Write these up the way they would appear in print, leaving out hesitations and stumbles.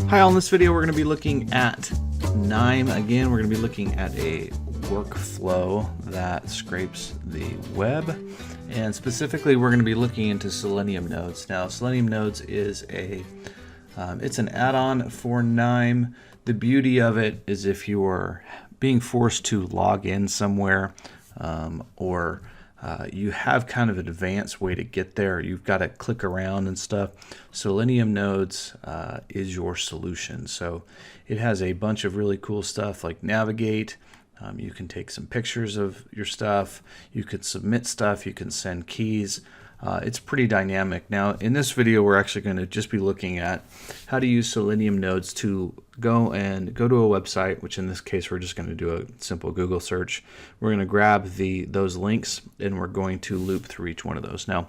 Hi, all. In this video we're going to be looking at Knime. Again, we're going to be looking at a workflow that scrapes the web, and specifically we're going to be looking into Selenium nodes. Now, Selenium nodes is it's an add-on for Knime. The beauty of it is if you are being forced to log in somewhere, or you have kind of an advanced way to get there, you've got to click around and stuff, Selenium nodes is your solution. So it has a bunch of really cool stuff like navigate. You can take some pictures of your stuff, you can submit stuff, you can send keys. It's pretty dynamic. Now, in this video, we're actually going to just be looking at how to use Selenium nodes to go to a website, which in this case, we're just going to do a simple Google search. We're going to grab those links, and we're going to loop through each one of those. Now,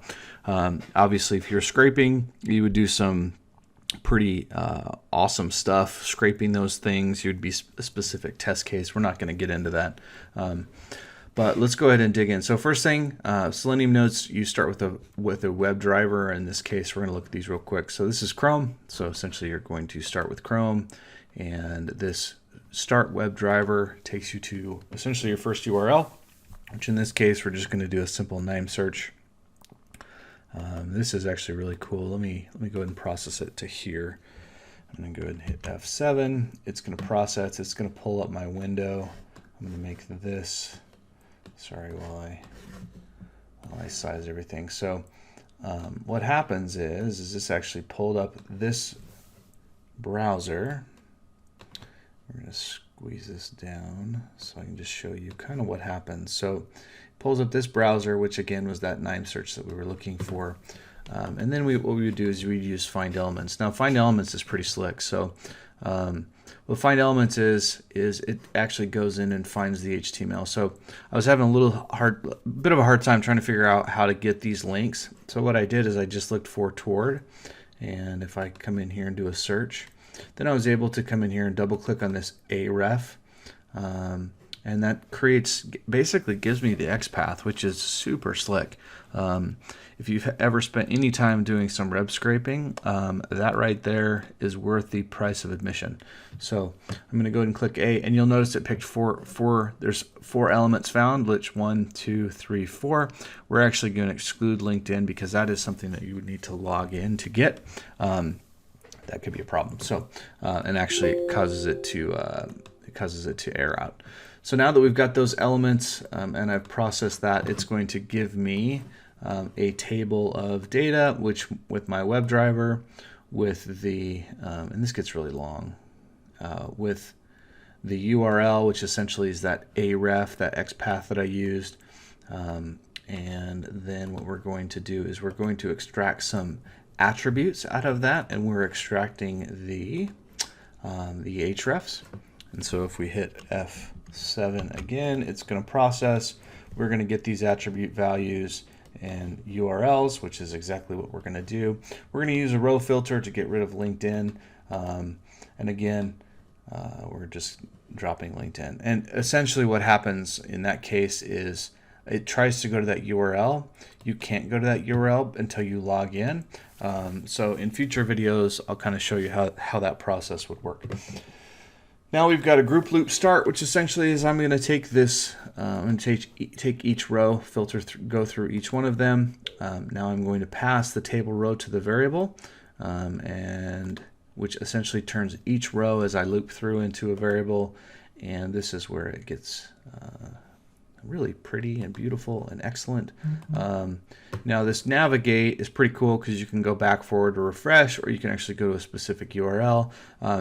obviously, if you're scraping, you would do some pretty awesome stuff scraping those things. You'd be a specific test case. We're not going to get into that. But let's go ahead and dig in. So first thing, Selenium nodes, you start with a web driver. In this case, we're going to look at these real quick. So this is Chrome. So essentially, you're going to start with Chrome, and this start web driver takes you to essentially your first URL, which in this case, we're just going to do a simple Knime search. This is actually really cool. Let me go ahead and process it to here. I'm going to go ahead and hit F7. It's going to process. It's going to pull up my window. I'm going to make this. Sorry, while I size everything. So what happens is this actually pulled up this browser. We're going to squeeze this down so I can just show you kind of what happens. So it pulls up this browser, which again was that Knime search that we were looking for. And then what we would do is we'd use find elements. Now, find elements is pretty slick. So what find elements is it actually goes in and finds the HTML. So I was having a bit of a hard time trying to figure out how to get these links. So what I did is I just looked for toward, and if I come in here and do a search, then I was able to come in here and double click on this aref, and that basically gives me the XPath, which is super slick. If you've ever spent any time doing some web scraping, that right there is worth the price of admission. So I'm going to go ahead and click A, and you'll notice it picked there's 4 elements found, which 1, 2, 3, 4. We're actually going to exclude LinkedIn because that is something that you would need to log in to get. That could be a problem. So and actually it causes it to error out. So now that we've got those elements and I've processed that, it's going to give me a table of data, which with my web driver, with the, and this gets really long, with the URL, which essentially is that aref, that XPath that I used. And then what we're going to do is we're going to extract some attributes out of that, and we're extracting the hrefs. And so if we hit F7 again, it's going to process. We're going to get these attribute values and URLs, which is exactly what we're going to do. We're going to use a row filter to get rid of LinkedIn. And again, we're just dropping LinkedIn. And essentially what happens in that case is it tries to go to that URL. You can't go to that URL until you log in. So in future videos, I'll kind of show you how that process would work. Now we've got a group loop start, which essentially is I'm going to take this, I'm going to take each row, go through each one of them. Now I'm going to pass the table row to the variable, and which essentially turns each row as I loop through into a variable. And this is where it gets really pretty and beautiful and excellent. Now this navigate is pretty cool because you can go back, forward, or refresh, or you can actually go to a specific URL.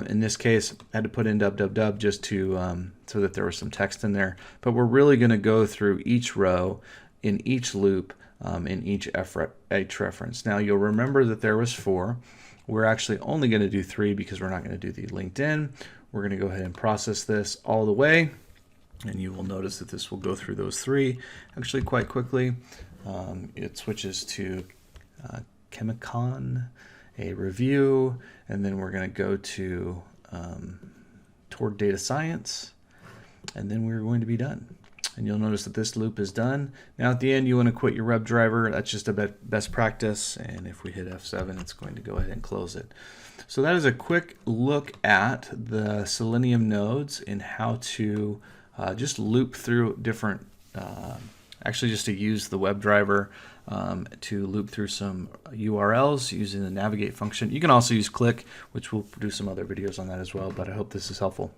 In this case, I had to put in www just to so that there was some text in there. But we're really going to go through each row in each loop in each reference. Now you'll remember that there was 4. We're actually only going to do 3 because we're not going to do the LinkedIn. We're going to go ahead and process this all the way. And you will notice that this will go through those 3 actually quite quickly. It switches to Chemicon, a review, and then we're going to go toward data science, and then we're going to be done. And you'll notice that this loop is done. Now at the end you want to quit your WebDriver. That's just a best practice, and if we hit F7 it's going to go ahead and close it. So that is a quick look at the Selenium nodes and how to just loop through different, actually just to use the WebDriver to loop through some URLs using the navigate function. You can also use click, which we'll produce some other videos on that as well, but I hope this is helpful.